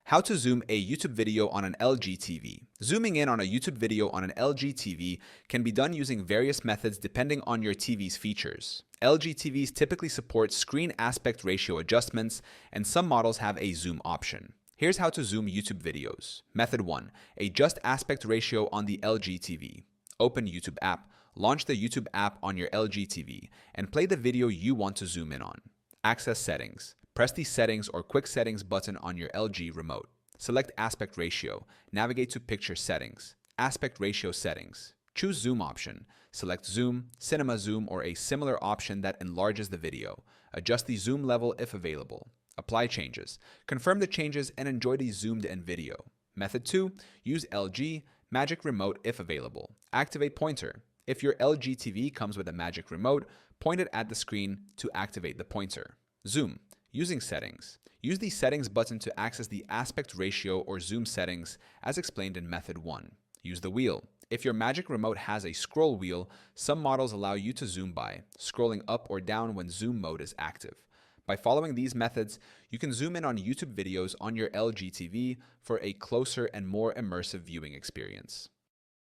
How to zoom a YouTube video on an LG TV. Zooming in on a YouTube video on an LG TV can be done using various methods depending on your TV's features. LG TVs typically support screen aspect ratio adjustments, and some models have a zoom option. Here's how to zoom YouTube videos. Method 1. Adjust aspect ratio on the LG TV. Open YouTube app, launch the YouTube app on your LG TV, and play the video you want to zoom in on. Access settings. Press the Settings or Quick Settings button on your LG remote. Select Aspect Ratio. Navigate to Picture Settings. Aspect Ratio Settings. Choose Zoom option. Select Zoom, Cinema Zoom, or a similar option that enlarges the video. Adjust the zoom level if available. Apply changes. Confirm the changes and enjoy the zoomed-in video. Method 2. Use LG Magic Remote if available. Activate Pointer. If your LG TV comes with a Magic Remote, point it at the screen to activate the pointer. Zoom. Using settings. Use the Settings button to access the aspect ratio or zoom settings as explained in Method 1. Use the wheel. If your Magic Remote has a scroll wheel, some models allow you to zoom by, scrolling up or down when zoom mode is active. By following these methods, you can zoom in on YouTube videos on your LG TV for a closer and more immersive viewing experience.